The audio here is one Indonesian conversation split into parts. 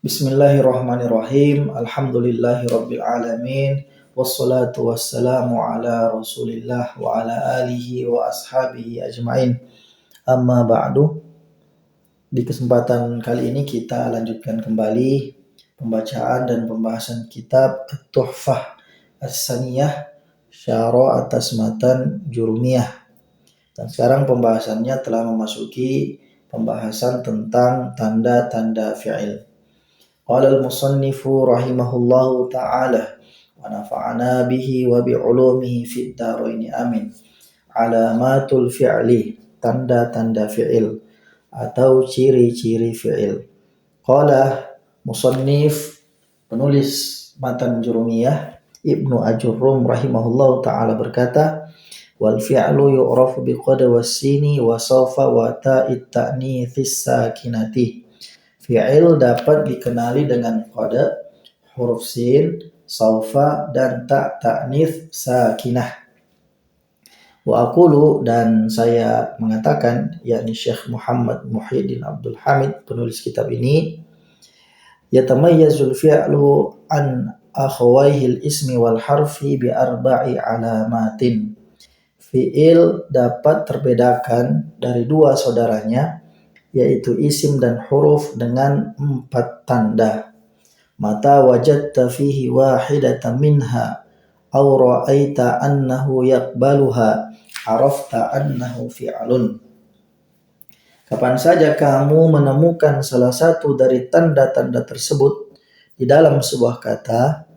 Bismillahirrahmanirrahim. Alhamdulillahirabbil alamin. Wassalatu wassalamu ala Rasulillah wa ala alihi wa ashabihi ajmain. Amma ba'du. Di kesempatan kali ini kita lanjutkan kembali pembacaan dan pembahasan kitab At-Tuhfah As-Saniyah Syara atas matan Jurumiyah. Dan sekarang pembahasannya telah memasuki pembahasan tentang tanda-tanda fi'il. Qala al-musannifu rahimahullahu ta'ala wa nafa'ana bihi wa bi'ulumihi fid dharaini amin. Alamatul fi'li, tanda-tanda fi'il atau ciri-ciri fi'il. Qala musannif, penulis matan Jurumiyah, Ibnu Ajurrum rahimahullahu ta'ala berkata, wal fi'lu yu'rafu biqad was-sini wa sawfa wa ta'it ta'nitsis sakinati. Fi'il dapat dikenali dengan qada, huruf sin, saufa, dan ta ta'nits sakinah. Wa aqulu, dan saya mengatakan, yakni Syekh Muhammad Muhyiddin Abdul Hamid, penulis kitab ini, yatamayyazul fi'lu an akhawaihi al-ismi wal harfi bi arba'i alamatin. Fi'il dapat terbedakan dari dua saudaranya, yaitu isim dan huruf, dengan 4 tanda. Mata wajadta fihi wahidatan minha aw ra'aita annahu yaqbaluha arafta annahu fi'lun. Kapan saja kamu menemukan salah satu dari tanda-tanda tersebut di dalam sebuah kata,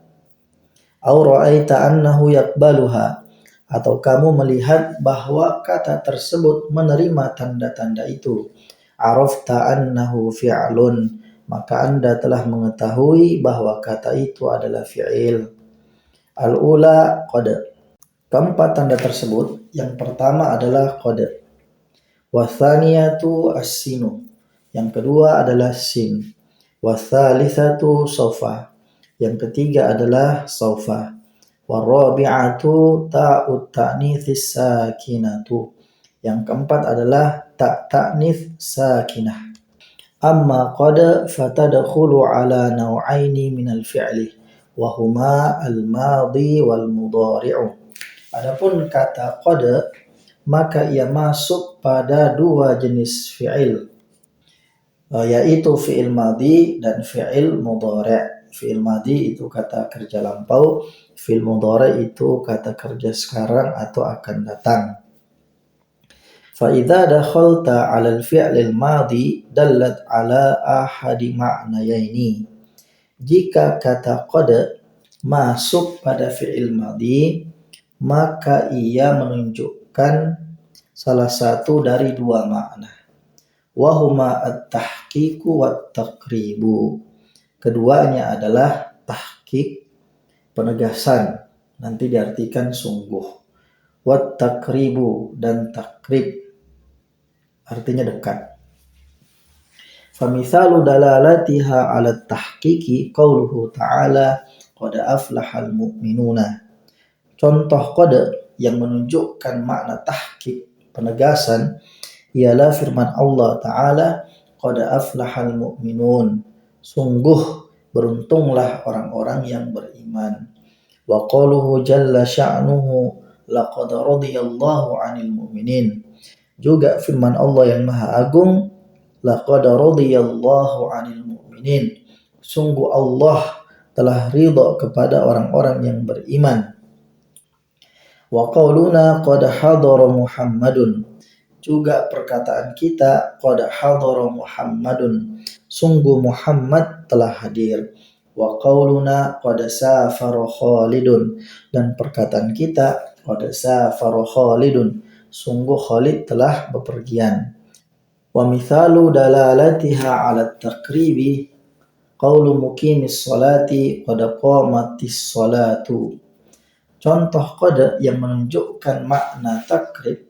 aw ra'aita annahu yaqbaluha, atau kamu melihat bahwa kata tersebut menerima tanda-tanda itu, arafta annahu fi'lun, maka Anda telah mengetahui bahwa kata itu adalah fi'il. Al-ula qad. Keempat tanda tersebut, yang pertama adalah qad. Wathaniyatu as-sinu. Yang kedua adalah sin. Wathalithatu sawfa. Yang ketiga adalah sawfa. Warabi'atu ta'ut ta'nitsis sakinatu. Yang keempat adalah ta ta'nits sakinah. Amma qad fatadkhulu ala naw'aini minal fi'li wa huma al-madhi wal mudhari'u. Adapun kata qad, maka ia masuk pada dua jenis fi'il, yaitu fi'il madhi dan fi'il mudhari'. Fi'il madhi itu kata kerja lampau, fi'il mudhari' itu kata kerja sekarang atau akan datang. فَإِذَا دَخَلْتَ عَلَى الْفِعْلِ الْمَاضِي دَلَّتْ عَلَى أَحَدِ مَعْنَيَيْنِ. Jika kata qad masuk pada fi'il madhi, maka ia menunjukkan salah satu dari dua makna. Wahuma at-tahqiqu wat-taqribu. Keduanya adalah tahqiq, penegasan, nanti diartikan sungguh. Wat-taqribu, dan takrib, artinya dekat. Famithalu dalalatiha 'ala at-tahqiqi qauluhu ta'ala qad aflahal mu'minuna. Contoh qad yang menunjukkan makna tahqiq, penegasan, ialah firman Allah Ta'ala, qad aflahal mu'minun, sungguh beruntunglah orang-orang yang beriman. Wa qauluhu jalla sya'nuhu laqad radiyallahu 'anil mu'minin. Juga firman Allah yang Maha Agung, laqad radiyallahu 'anil mu'minin, sungguh Allah telah ridha kepada orang-orang yang beriman. Wa qauluna qad hadara Muhammadun. Juga perkataan kita qad hadara Muhammadun, sungguh Muhammad telah hadir. Wa qauluna qad safara Khalidun. Dan perkataan kita qad safara Khalidun, sungguh Khalid telah bepergian. Wa mithalu dalalatiha 'ala at-taqribi qaulu muqimis sholati qad qamatis sholatu. Contoh qad yang menunjukkan makna takrib,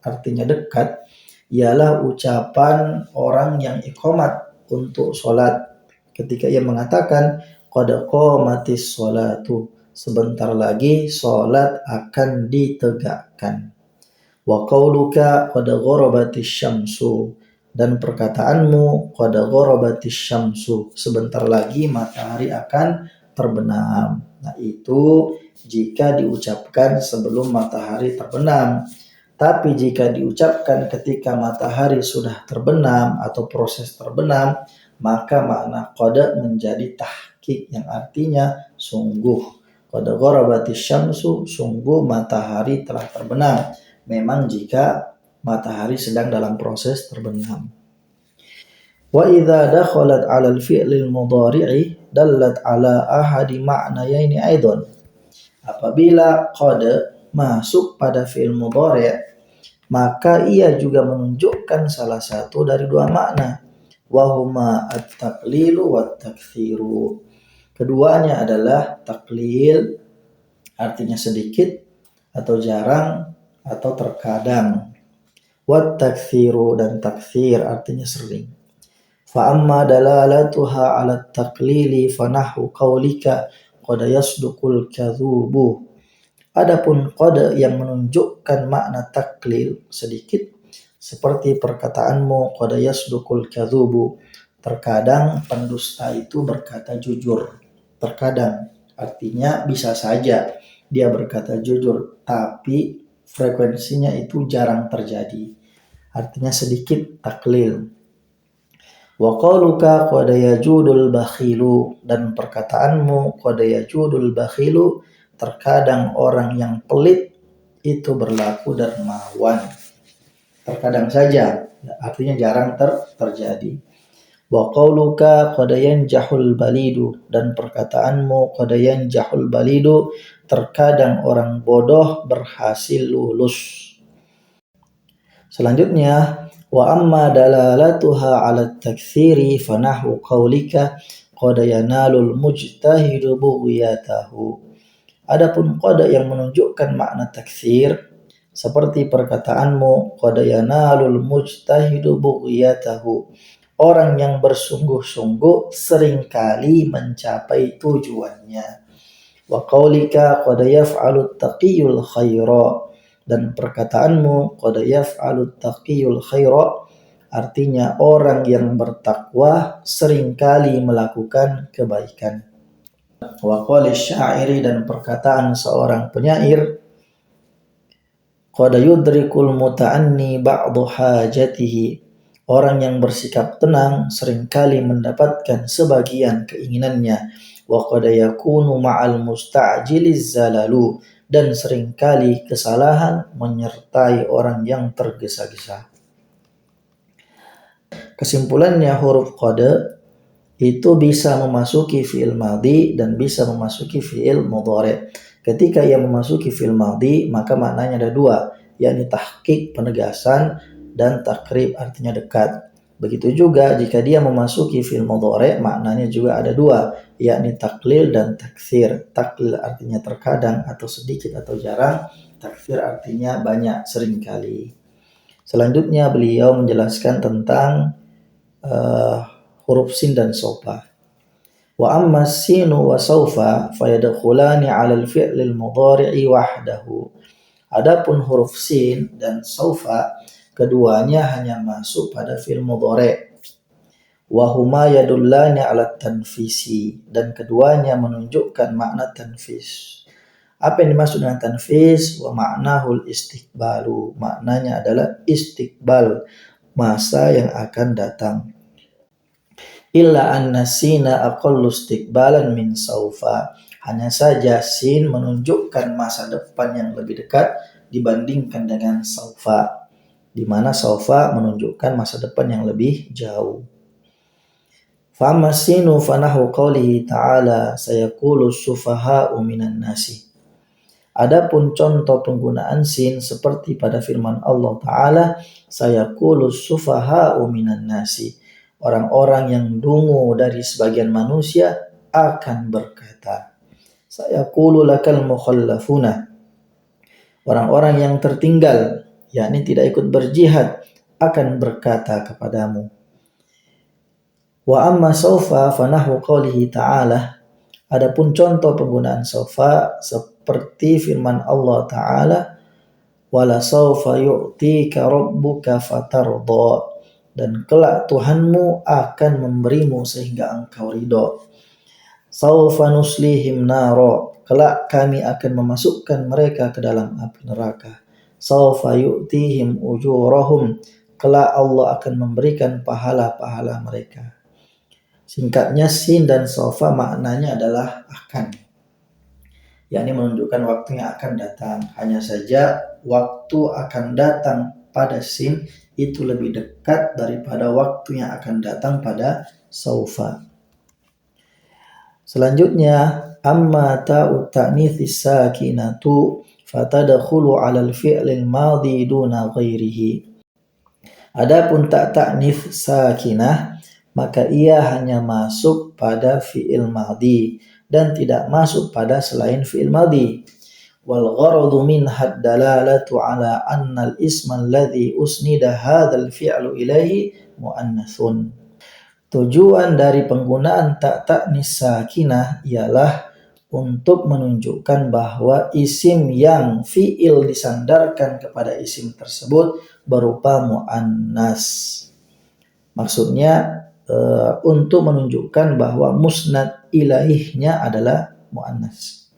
artinya dekat, ialah ucapan orang yang iqamat untuk sholat ketika ia mengatakan qad qamatis sholatu, sebentar lagi sholat akan ditegakkan. Wa qauluka qad gharabatis syamsu, dan perkataanmu qad gharabatis syamsu, sebentar lagi matahari akan terbenam. Nah, itu jika diucapkan sebelum matahari terbenam. Tapi jika diucapkan ketika matahari sudah terbenam atau proses terbenam, maka makna qad menjadi tahqiq yang artinya sungguh. Qad gharabatis syamsu, sungguh matahari telah terbenam. Memang jika matahari sedang dalam proses terbenam. Wa idza dakhalat 'ala al-fi'lil mudhari'i dallat 'ala ahadi ma'nayaini aidan. Apabila qad masuk pada fi'il mudhari', maka ia juga menunjukkan salah satu dari dua makna, wahuma at-taqlilu wat-taktsiru. Keduanya adalah taklil, artinya sedikit atau jarang atau terkadang, wat-taktsiru, dan taktsir artinya sering. Fa amma dalalatuha 'ala at-taqlili fa nahwu qaulika qad yasduqul kadzubu. Adapun qad yang menunjukkan makna taklil sedikit, seperti perkataanmu qad yasduqul kadzubu, terkadang pendusta itu berkata jujur. Terkadang artinya bisa saja dia berkata jujur, tapi frekuensinya itu jarang terjadi, artinya sedikit taklil. Wa qauluka qad yajudul bakhilu, dan perkataanmu qad yajudul bakhilu, terkadang orang yang pelit itu berlaku dermawan. Terkadang saja, artinya jarang terjadi. Wa qauluka qad yanjahul balidu, dan perkataanmu qad yanjahul balidu, terkadang orang bodoh berhasil lulus. Selanjutnya, wa amma dalalatuha 'ala at-taktsiri fa nahwu qaulika qad yanalul mujtahidu bughyatahu. Adapun qad yang menunjukkan makna taktsir, seperti perkataanmu qad yanalul mujtahidu bughyatahu, orang yang bersungguh-sungguh seringkali mencapai tujuannya. Wa qaulika qad yaf'alu at-taqiyyul khaira, dan perkataanmu qad yaf'alu at-taqiyyul khaira, artinya orang yang bertakwa seringkali melakukan kebaikan. Wa qali syairi, dan perkataan seorang penyair, qad yudrikul muta'anni ba'du hajatihi, orang yang bersikap tenang seringkali mendapatkan sebagian keinginannya. Wa qad yakunu ma'al musta'jiliz zalalu, dan seringkali kesalahan menyertai orang yang tergesa-gesa. Kesimpulannya, huruf qad itu bisa memasuki fi'il madhi dan bisa memasuki fi'il mudhari'. Ketika ia memasuki fi'il madhi, maka maknanya ada dua, yakni tahqiq, penegasan, dan takrib, artinya dekat. Begitu juga jika dia memasuki fi'il mudhari', maknanya juga ada dua, yakni taklil dan taktsir. Taklil artinya terkadang atau sedikit atau jarang, taktsir artinya banyak, seringkali. Selanjutnya beliau menjelaskan tentang huruf sin dan sofa. Wa amma sinu wa saufa fayadkhulani 'ala al-fi'lil mudhari'i wahdahu. Adapun huruf sin dan saufa, keduanya hanya masuk pada fi'il mudhari'. Wa huma yadullani 'ala tanfisi, dan keduanya menunjukkan makna tanfis. Apa yang dimaksud dengan tanfis? Wa ma'nahul istiqbalu, maknanya adalah istiqbal, masa yang akan datang. Illa anna sina aqallu istiqbalan min saufa, hanya saja sin menunjukkan masa depan yang lebih dekat dibandingkan dengan saufa, di mana saufa menunjukkan masa depan yang lebih jauh. Fa amma sinu fa nahwu qoulihi ta'ala sayaqulu sufaha'u minan nasi. Adapun contoh penggunaan sin seperti pada firman Allah Ta'ala, sayaqulu sufaha'u minan nasi, orang-orang yang dungu dari sebagian manusia akan berkata. Sayaqulu lakal mukhallafuna, orang-orang yang tertinggal, yakni tidak ikut berjihad, akan berkata kepadamu. Wa amma saufa fa nahwu qoulihi ta'ala, adapun contoh penggunaan saufa seperti firman Allah Ta'ala, wala saufa yu'tika rabbuka fatardha, dan kelak Tuhanmu akan memberimu sehingga engkau ridho. Saufa nuslihim naro, kelak kami akan memasukkan mereka ke dalam api neraka. Saufa yu'tihim ujurahum, kelak Allah akan memberikan pahala-pahala mereka. Singkatnya, sin dan saufa maknanya adalah akan, yakni menunjukkan waktu yang akan datang. Hanya saja waktu akan datang pada sin itu lebih dekat daripada waktu yang akan datang pada saufa. Selanjutnya, amma ta'u ta'nitsis sakinatu fatadkhulu 'alal fi'lil madhi duna ghairihi. Adapun ta' ta'nits sakinah, maka ia hanya masuk pada fi'il madhi dan tidak masuk pada selain fi'il madhi. Wal gharadu minha dalalatu 'ala anna al-isma alladhi usnida hadzal fi'lu ilaihi muannatsun. Tujuan dari penggunaan ta' ta'nis sakinah ialah untuk menunjukkan bahwa isim yang fi'il disandarkan kepada isim tersebut berupa mu'annas. Maksudnya untuk menunjukkan bahwa musnad ilaihnya adalah mu'annas.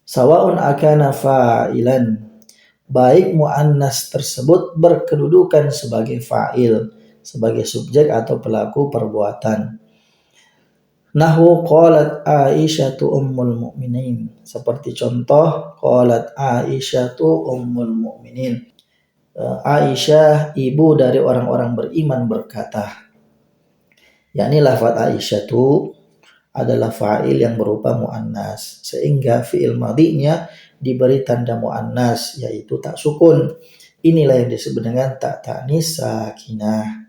Sawa'un akana fa'ilan, baik mu'annas tersebut berkedudukan sebagai fa'il, sebagai subjek atau pelaku perbuatan. Nahwu qalat Aisyatu ummul mu'minin, seperti contoh qalat Aisyatu ummul mu'minin, Aisyah ibu dari orang-orang beriman berkata, yakni lafaz Aisyatu adalah fa'il yang berupa mu'annas, sehingga fi'il madhinya diberi tanda mu'annas, yaitu tak sukun. Inilah yang disebut dengan ta' ta'nis sakinah.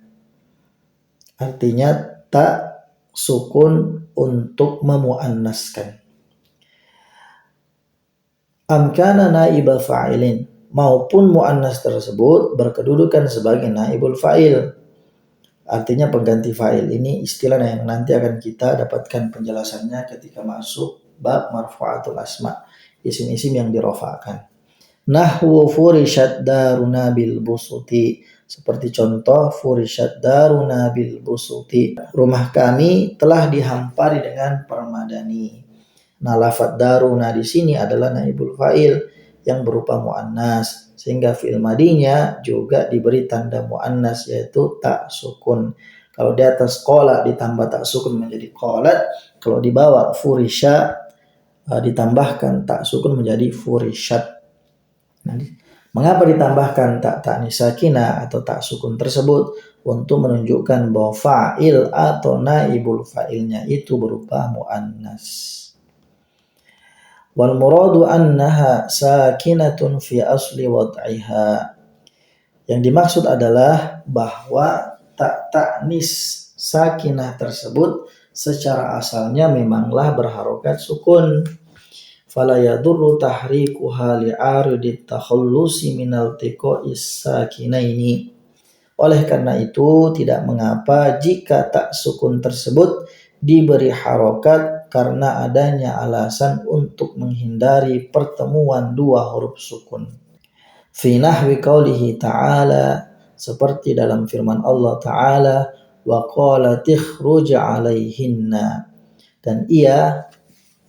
Artinya tak sukun untuk memuannaskan. Amkana naiba fa'ilin, maupun muannas tersebut berkedudukan sebagai naibul fa'il. Artinya pengganti fa'il. Ini istilah yang nanti akan kita dapatkan penjelasannya ketika masuk bab marfu'atul asma, isim-isim yang dirofa'kan. Nahwu furishat daruna bil busuti, seperti contoh furishat daruna bil busuti, rumah kami telah dihampari dengan permadani. Nah, lafadz daruna di sini adalah naibul fa'il yang berupa muannas, sehingga fi'il madinya juga diberi tanda muannas, yaitu tak sukun. Kalau di atas qola ditambah tak sukun menjadi qolat, kalau di bawah furisha ditambahkan tak sukun menjadi furishat. Nah, mengapa ditambahkan ta' ta'nis sakinah atau tak sukun tersebut? Untuk menunjukkan bahwa fa'il atau naibul fa'ilnya itu berupa mu'annas. Wal muradu annaha sakinatun fi asli wad'iha. Yang dimaksud adalah bahwa ta' ta'nis sakinah tersebut secara asalnya memanglah berharokat sukun. Fala yadurru tahrikuha li'aridit takhallusi minal tiqo'is sakinaini. Oleh karena itu tidak mengapa jika tak sukun tersebut diberi harokat karena adanya alasan untuk menghindari pertemuan dua huruf sukun. Fi nahwi qaulihi ta'ala, seperti dalam firman Allah Ta'ala, wa qalat ikhruj 'alaihinna, dan ia,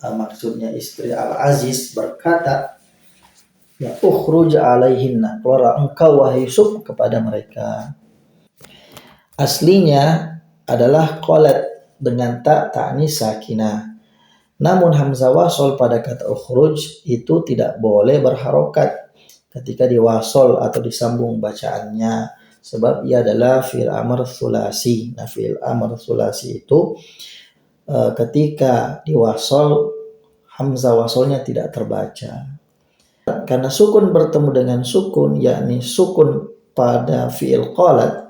maksudnya istri Al-Aziz, berkata, ya ukhruj alaihinna, keluar engkau wahai Yusuf kepada mereka. Aslinya adalah qalat dengan ta' ta'nis sakinah. Namun hamzah wasol pada kata ukhruj itu tidak boleh berharokat ketika diwasol atau disambung bacaannya, sebab ia adalah fi'il amr tsulasi. Nah, fi'il amr tsulasi itu ketika diwasol hamzah wasolnya tidak terbaca. Karena sukun bertemu dengan sukun, yakni sukun pada fi'il qalat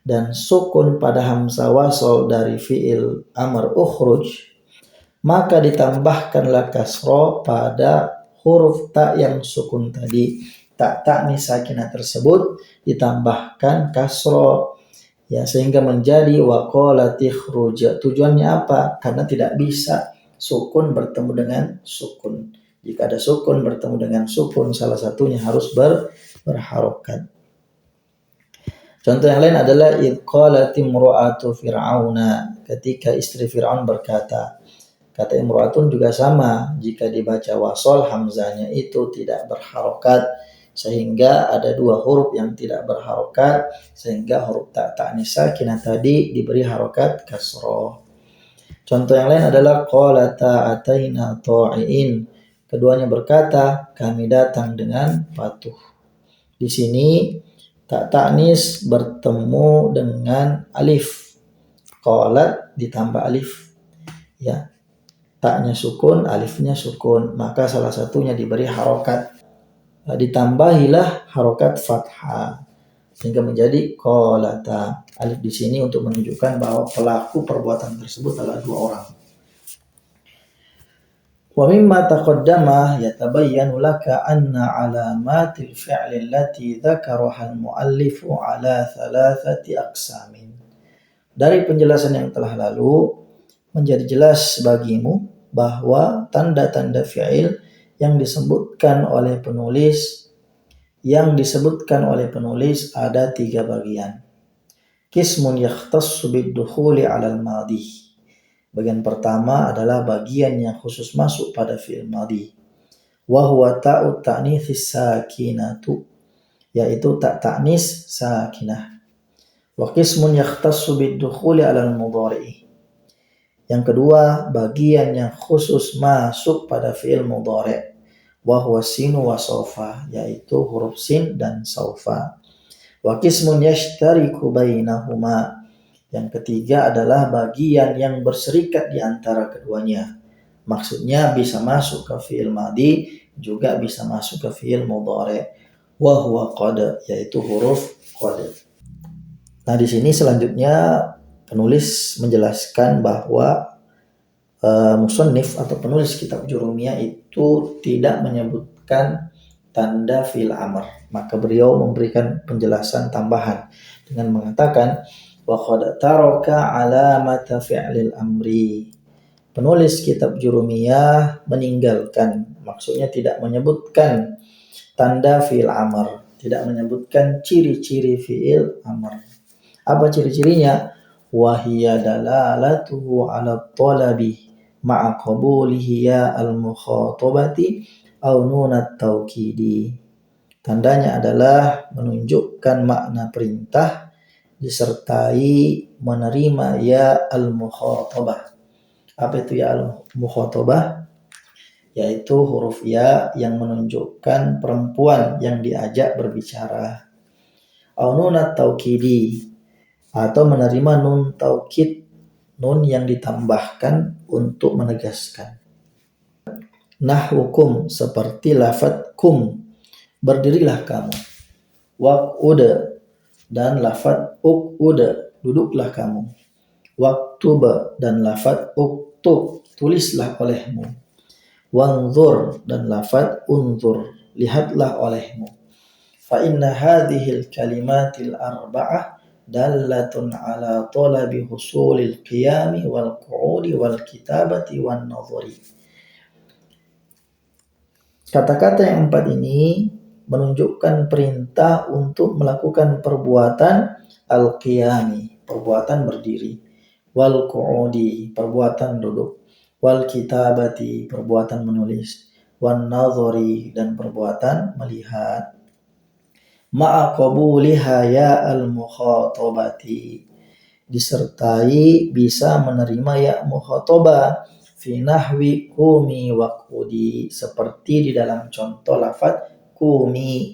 dan sukun pada hamzah wasol dari fi'il amr ukhruj, maka ditambahkanlah kasroh pada huruf ta yang sukun tadi. Ta' ta'nis sakinah tersebut ditambahkan kasroh, ya, sehingga menjadi wa qalat ikhruj. Tujuannya apa? Karena tidak bisa sukun bertemu dengan sukun. Jika ada sukun bertemu dengan sukun, salah satunya harus berharokat. Contoh yang lain adalah idh qalat imra'atu fir'auna, ketika istri Fir'aun berkata. Kata imra'atun juga sama, jika dibaca wasol hamzanya itu tidak berharokat, sehingga ada dua huruf yang tidak berharokat, sehingga huruf ta'nis sakinah tadi diberi harokat kasroh. Contoh yang lain adalah qalata ataina ta'iin, keduanya berkata kami datang dengan patuh. Di sini ta'nis bertemu dengan alif, qalat ditambah alif, ya. Taknya sukun, alifnya sukun, maka salah satunya diberi harokat, ditambahilah harokat fathah sehingga menjadi qalata. Alif di sini untuk menunjukkan bahwa pelaku perbuatan tersebut adalah dua orang. Wa mimma taqaddama yatabayyanu laka anna alamatil fi'li allati dzakaraha al-muallifu ala thalathati aqsamin. Dari penjelasan yang telah lalu menjadi jelas bagimu bahwa tanda-tanda fi'il yang disebutkan oleh penulis ada tiga bagian. Qismun yakhtassu bid-dukhuli 'alal madhi. Bagian pertama adalah bagian yang khusus masuk pada fi'il madhi. Wa huwa ta'ut ta'nitsis sakinatu, yaitu ta' ta'nis sakinah. Wa qismun yakhtassu bid-dukhuli 'alal mudhari'i. Yang kedua, bagian yang khusus masuk pada fi'il mudhari', wa huwa sinu wa sawfa, yaitu huruf sin dan sawfa. Wa qismun yashtariku bainahuma. Yang ketiga adalah bagian yang berserikat di antara keduanya. Maksudnya bisa masuk ke fi'il madhi, juga bisa masuk ke fi'il mudhari'. Wa huwa qad, yaitu huruf qad. Nah, di sini selanjutnya penulis menjelaskan bahwa musannif atau penulis kitab Jurumiyah itu tidak menyebutkan tanda fi'il amr. Maka beliau memberikan penjelasan tambahan dengan mengatakan wa qad taraka alamata fi'lil amri. Penulis kitab Jurumiyah meninggalkan, maksudnya tidak menyebutkan tanda fi'il amr, tidak menyebutkan ciri-ciri fi'il amr. Apa ciri-cirinya? Wahiya dalalatuhu ala talabi ma'a qabulihi ya al-mukhatabati au nunat taukidi. Tandanya adalah menunjukkan makna perintah disertai menerima ya al-mukhatabah. Apa itu ya al-mukhatabah? Yaitu huruf ya yang menunjukkan perempuan yang diajak berbicara. Au nunat taukidi, atau menerima nun taukid, nun yang ditambahkan untuk menegaskan. Nahwukum, seperti lafadz kum, berdirilah kamu. Waq'ud, dan lafadz uq'ud, duduklah kamu. Waktub, dan lafadz uktub, tulislah olehmu. Wanzur, dan lafadz unzur, lihatlah olehmu. Fa inna hadhil kalimatil arba'ah dallatun ala talabi husulil qiyami wal qu'udi wal kitabati wan nadhari. Kata-kata yang empat ini menunjukkan perintah untuk melakukan perbuatan al-qiyami, perbuatan berdiri, wal qu'udi, perbuatan duduk, wal kitabati, perbuatan menulis, wan nadhari, dan perbuatan melihat. Ma'a qabuliha ya al-mukhatabati, disertai bisa menerima ya mukhatabah, fi nahwi kumi waqudi, seperti di dalam contoh lafaz kumi,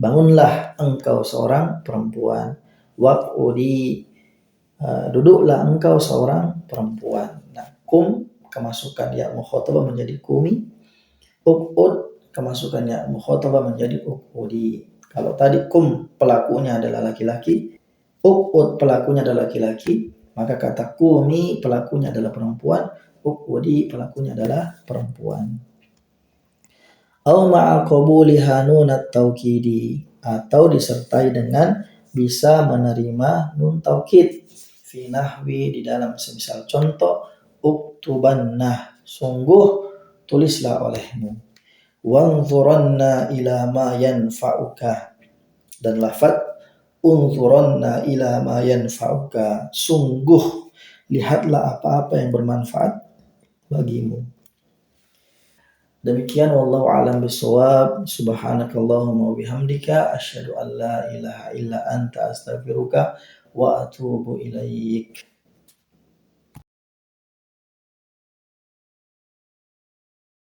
bangunlah engkau seorang perempuan. Waqudi, duduklah engkau seorang perempuan. Nah, kum kemasukan ya mukhatabah menjadi kumi, uqud kemasukan ya mukhatabah menjadi uqudi. Kalau tadi kum pelakunya adalah laki-laki, uqud pelakunya adalah laki-laki, maka kata kumi pelakunya adalah perempuan, uqudi pelakunya adalah perempuan. Au ma'a qabuliha nunat taukidi, atau disertai dengan bisa menerima nun taukid, fi nahwi, di dalam semisal contoh uktubannah, sungguh tulislah olehmu. Wanzuranna ila ma yanfa'uka, dan lafadz unzuranna ila ma yanfa'uka, sungguh lihatlah apa-apa yang bermanfaat bagimu. Demikian wallahu a'lam bishawab. Subhanakallahumma wa bihamdika asyhadu an la ilaha illa anta astaghfiruka wa atubu ilaik.